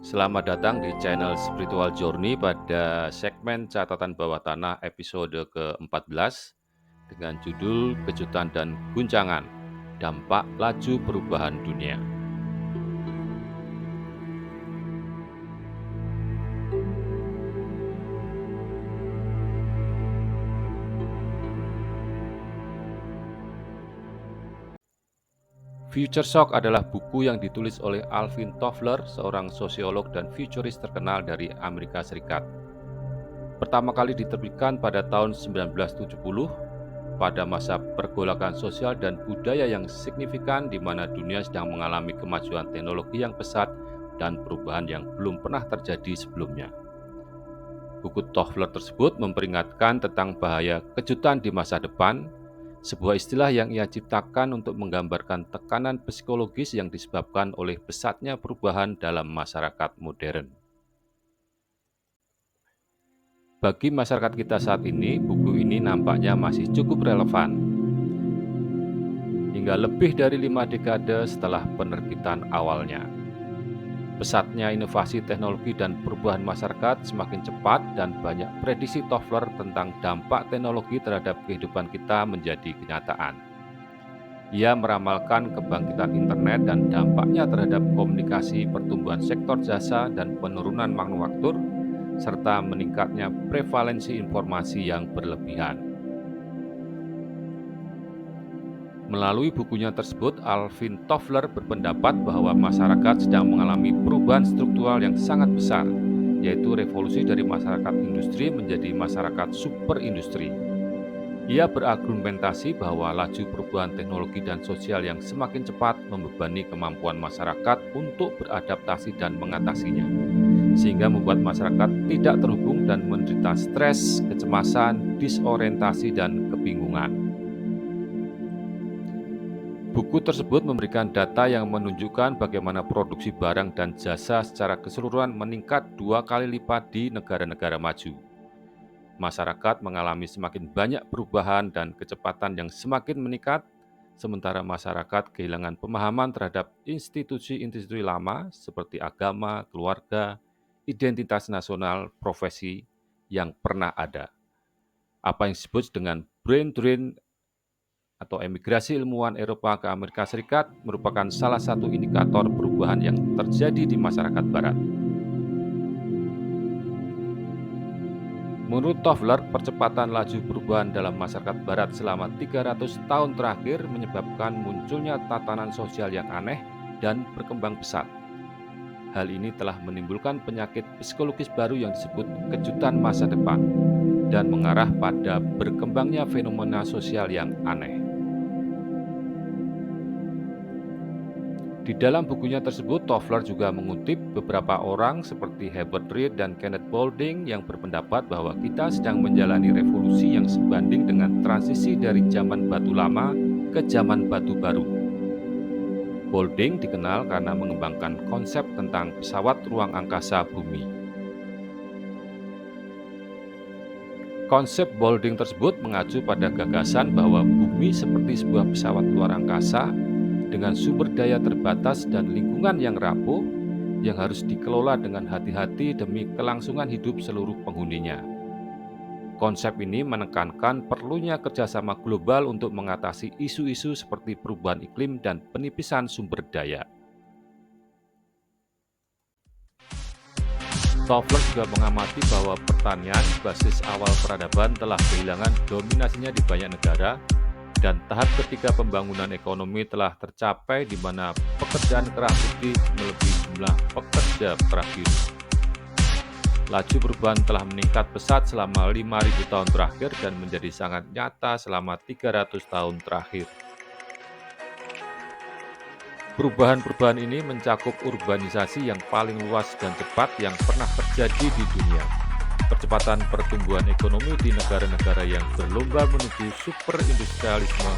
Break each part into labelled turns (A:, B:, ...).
A: Selamat datang di channel Spiritual Journey pada segmen catatan bawah tanah episode ke-14 dengan judul Kejutan dan Guncangan, Dampak Laju Perubahan Dunia. Future Shock adalah buku yang ditulis oleh Alvin Toffler, seorang sosiolog dan futuris terkenal dari Amerika Serikat. Pertama kali diterbitkan pada tahun 1970 pada masa pergolakan sosial dan budaya yang signifikan di mana dunia sedang mengalami kemajuan teknologi yang pesat dan perubahan yang belum pernah terjadi sebelumnya. Buku Toffler tersebut memperingatkan tentang bahaya kejutan di masa depan, sebuah istilah yang ia ciptakan untuk menggambarkan tekanan psikologis yang disebabkan oleh pesatnya perubahan dalam masyarakat modern. Bagi masyarakat kita saat ini, buku ini nampaknya masih cukup relevan. Hingga lebih dari 5 dekade setelah penerbitan awalnya. Pesatnya inovasi teknologi dan perubahan masyarakat semakin cepat dan banyak prediksi Toffler tentang dampak teknologi terhadap kehidupan kita menjadi kenyataan. Ia meramalkan kebangkitan internet dan dampaknya terhadap komunikasi, pertumbuhan sektor jasa, dan penurunan manufaktur, serta meningkatnya prevalensi informasi yang berlebihan. Melalui bukunya tersebut, Alvin Toffler berpendapat bahwa masyarakat sedang mengalami perubahan struktural yang sangat besar, yaitu revolusi dari masyarakat industri menjadi masyarakat superindustri. Ia berargumentasi bahwa laju perubahan teknologi dan sosial yang semakin cepat membebani kemampuan masyarakat untuk beradaptasi dan mengatasinya, sehingga membuat masyarakat tidak terhubung dan menderita stres, kecemasan, disorientasi, dan kebingungan. Buku tersebut memberikan data yang menunjukkan bagaimana produksi barang dan jasa secara keseluruhan meningkat 2 kali lipat di negara-negara maju. Masyarakat mengalami semakin banyak perubahan dan kecepatan yang semakin meningkat, sementara masyarakat kehilangan pemahaman terhadap institusi-institusi lama seperti agama, keluarga, identitas nasional, profesi yang pernah ada. Apa yang disebut dengan brain drain atau emigrasi ilmuwan Eropa ke Amerika Serikat merupakan salah satu indikator perubahan yang terjadi di masyarakat Barat. Menurut Toffler, percepatan laju perubahan dalam masyarakat Barat selama 300 tahun terakhir menyebabkan munculnya tatanan sosial yang aneh dan berkembang pesat. Hal ini telah menimbulkan penyakit psikologis baru yang disebut kejutan masa depan dan mengarah pada berkembangnya fenomena sosial yang aneh. Di dalam bukunya tersebut, Toffler juga mengutip beberapa orang seperti Herbert Reed dan Kenneth Boulding yang berpendapat bahwa kita sedang menjalani revolusi yang sebanding dengan transisi dari zaman batu lama ke zaman batu baru. Boulding dikenal karena mengembangkan konsep tentang pesawat ruang angkasa bumi. Konsep Boulding tersebut mengacu pada gagasan bahwa bumi seperti sebuah pesawat luar angkasa dengan sumber daya terbatas dan lingkungan yang rapuh yang harus dikelola dengan hati-hati demi kelangsungan hidup seluruh penghuninya. Konsep ini menekankan perlunya kerjasama global untuk mengatasi isu-isu seperti perubahan iklim dan penipisan sumber daya. Toffler juga mengamati bahwa pertanian, basis awal peradaban, telah kehilangan dominasinya di banyak negara, dan tahap ketiga pembangunan ekonomi telah tercapai di mana pekerjaan keras putih melebihi jumlah pekerja keras biru. Laju perubahan telah meningkat pesat selama 5.000 tahun terakhir dan menjadi sangat nyata selama 300 tahun terakhir. Perubahan-perubahan ini mencakup urbanisasi yang paling luas dan cepat yang pernah terjadi di dunia. Percepatan pertumbuhan ekonomi di negara-negara yang berlomba menuju superindustrialisme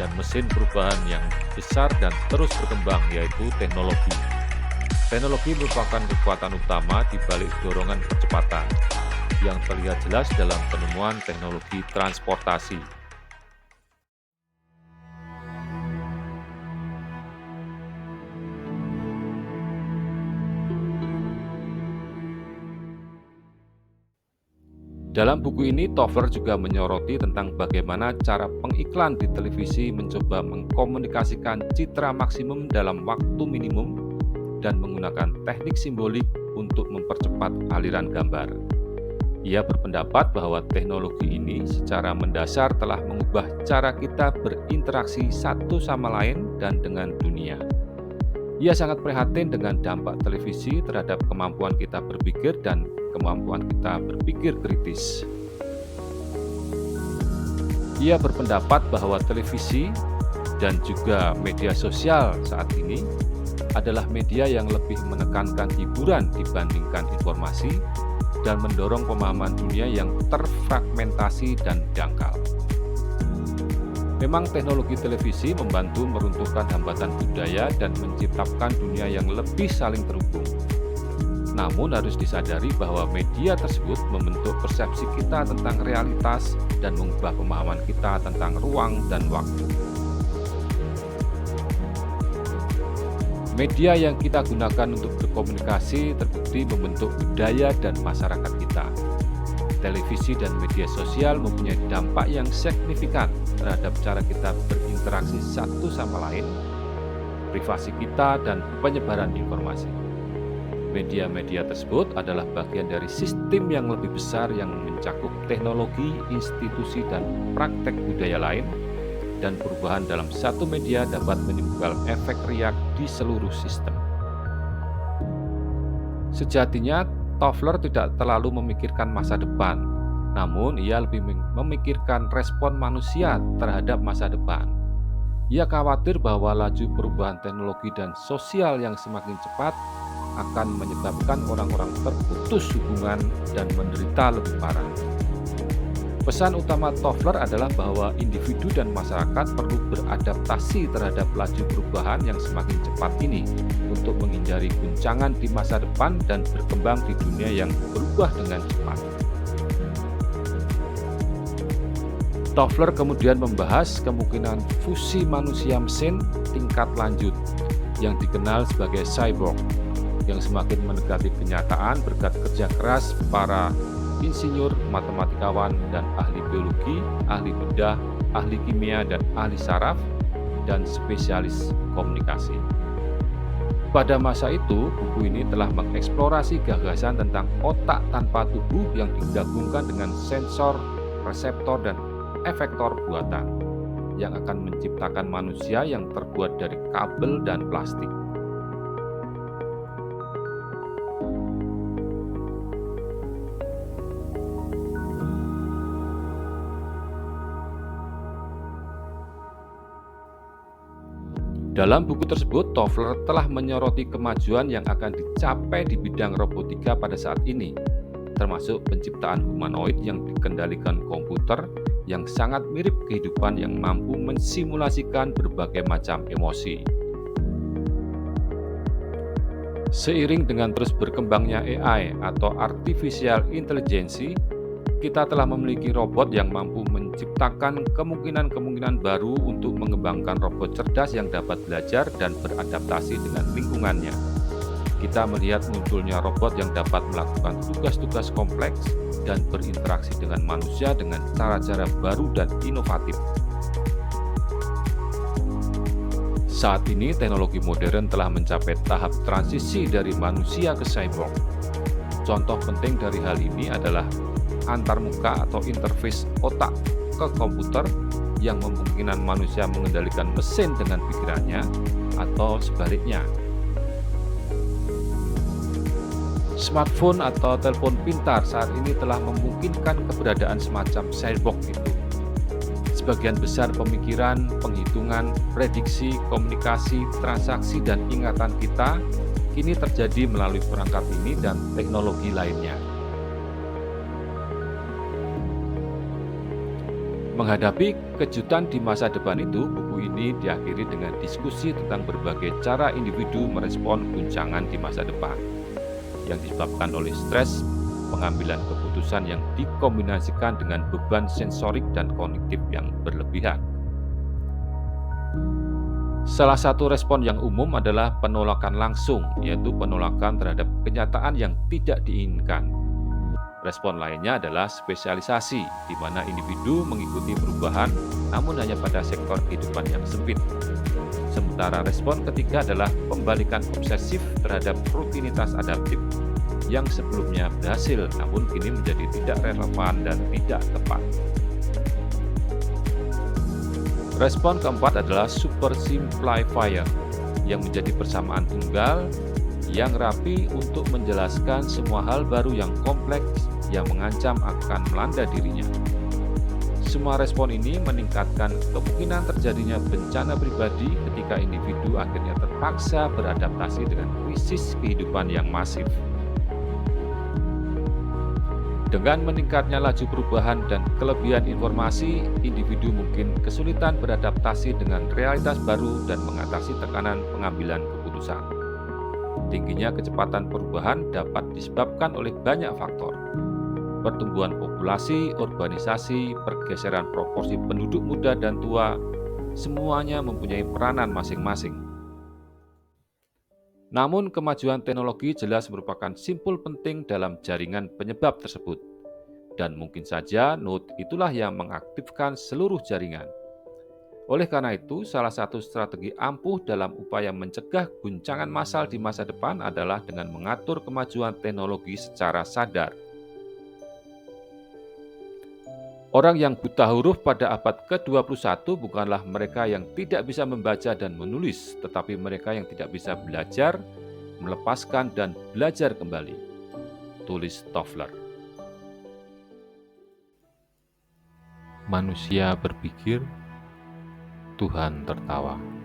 A: dan mesin perubahan yang besar dan terus berkembang, yaitu teknologi. Teknologi merupakan kekuatan utama di balik dorongan percepatan, yang terlihat jelas dalam penemuan teknologi transportasi. Dalam buku ini, Toffler juga menyoroti tentang bagaimana cara pengiklan di televisi mencoba mengkomunikasikan citra maksimum dalam waktu minimum dan menggunakan teknik simbolik untuk mempercepat aliran gambar. Ia berpendapat bahwa teknologi ini secara mendasar telah mengubah cara kita berinteraksi satu sama lain dan dengan dunia. Ia sangat prihatin dengan dampak televisi terhadap kemampuan kita berpikir dan kemampuan kita berpikir kritis. Ia berpendapat bahwa televisi dan juga media sosial saat ini adalah media yang lebih menekankan hiburan dibandingkan informasi dan mendorong pemahaman dunia yang terfragmentasi dan dangkal. Memang teknologi televisi membantu meruntuhkan hambatan budaya dan menciptakan dunia yang lebih saling terhubung. Namun harus disadari bahwa media tersebut membentuk persepsi kita tentang realitas dan mengubah pemahaman kita tentang ruang dan waktu. Media yang kita gunakan untuk berkomunikasi terbukti membentuk budaya dan masyarakat kita. Televisi dan media sosial mempunyai dampak yang signifikan terhadap cara kita berinteraksi satu sama lain, privasi kita, dan penyebaran informasi. Media-media tersebut adalah bagian dari sistem yang lebih besar yang mencakup teknologi, institusi, dan praktek budaya lain, dan perubahan dalam satu media dapat menimbulkan efek riak di seluruh sistem. Sejatinya, Toffler tidak terlalu memikirkan masa depan, namun ia lebih memikirkan respon manusia terhadap masa depan. Ia khawatir bahwa laju perubahan teknologi dan sosial yang semakin cepat akan menyebabkan orang-orang terputus hubungan dan menderita lebih parah. Pesan utama Toffler adalah bahwa individu dan masyarakat perlu beradaptasi terhadap laju perubahan yang semakin cepat ini untuk menghindari guncangan di masa depan dan berkembang di dunia yang berubah dengan cepat. Toffler kemudian membahas kemungkinan fusi manusia mesin tingkat lanjut yang dikenal sebagai cyborg yang semakin mendekati kenyataan berkat kerja keras para insinyur, matematikawan, dan ahli biologi, ahli bedah, ahli kimia, dan ahli saraf, dan spesialis komunikasi. Pada masa itu, buku ini telah mengeksplorasi gagasan tentang otak tanpa tubuh yang digabungkan dengan sensor, reseptor, dan efektor buatan yang akan menciptakan manusia yang terbuat dari kabel dan plastik. Dalam buku tersebut, Toffler telah menyoroti kemajuan yang akan dicapai di bidang robotika pada saat ini, termasuk penciptaan humanoid yang dikendalikan komputer yang sangat mirip kehidupan yang mampu mensimulasikan berbagai macam emosi. Seiring dengan terus berkembangnya AI atau Artificial Intelligence, kita telah memiliki robot yang mampu menciptakan kemungkinan-kemungkinan baru untuk mengembangkan robot cerdas yang dapat belajar dan beradaptasi dengan lingkungannya. Kita melihat munculnya robot yang dapat melakukan tugas-tugas kompleks dan berinteraksi dengan manusia dengan cara-cara baru dan inovatif. Saat ini, teknologi modern telah mencapai tahap transisi dari manusia ke cyborg. Contoh penting dari hal ini adalah antarmuka atau interface otak ke komputer yang memungkinkan manusia mengendalikan mesin dengan pikirannya atau sebaliknya. Smartphone atau telepon pintar saat ini telah memungkinkan keberadaan semacam cyborg itu. Sebagian besar pemikiran, penghitungan, prediksi, komunikasi, transaksi, dan ingatan kita kini terjadi melalui perangkat ini dan teknologi lainnya. Menghadapi kejutan di masa depan itu, buku ini diakhiri dengan diskusi tentang berbagai cara individu merespon guncangan di masa depan yang disebabkan oleh stres, pengambilan keputusan yang dikombinasikan dengan beban sensorik dan kognitif yang berlebihan. Salah satu respon yang umum adalah penolakan langsung, yaitu penolakan terhadap kenyataan yang tidak diinginkan. Respon lainnya adalah spesialisasi, di mana individu mengikuti perubahan namun hanya pada sektor kehidupan yang sempit. Sementara respon ketiga adalah pembalikan obsesif terhadap rutinitas adaptif yang sebelumnya berhasil namun kini menjadi tidak relevan dan tidak tepat. Respon keempat adalah super simplifier yang menjadi persamaan tunggal yang rapi untuk menjelaskan semua hal baru yang kompleks yang mengancam akan melanda dirinya. Semua respon ini meningkatkan kemungkinan terjadinya bencana pribadi ketika individu akhirnya terpaksa beradaptasi dengan krisis kehidupan yang masif. Dengan meningkatnya laju perubahan dan kelebihan informasi, individu mungkin kesulitan beradaptasi dengan realitas baru dan mengatasi tekanan pengambilan keputusan. Tingginya kecepatan perubahan dapat disebabkan oleh banyak faktor. Pertumbuhan populasi, urbanisasi, pergeseran proporsi penduduk muda dan tua, semuanya mempunyai peranan masing-masing. Namun, kemajuan teknologi jelas merupakan simpul penting dalam jaringan penyebab tersebut. Dan mungkin saja node itulah yang mengaktifkan seluruh jaringan. Oleh karena itu, salah satu strategi ampuh dalam upaya mencegah guncangan massal di masa depan adalah dengan mengatur kemajuan teknologi secara sadar. Orang yang buta huruf pada abad ke-21 bukanlah mereka yang tidak bisa membaca dan menulis, tetapi mereka yang tidak bisa belajar, melepaskan, dan belajar kembali. Tulis Toffler. Manusia berpikir, Tuhan tertawa.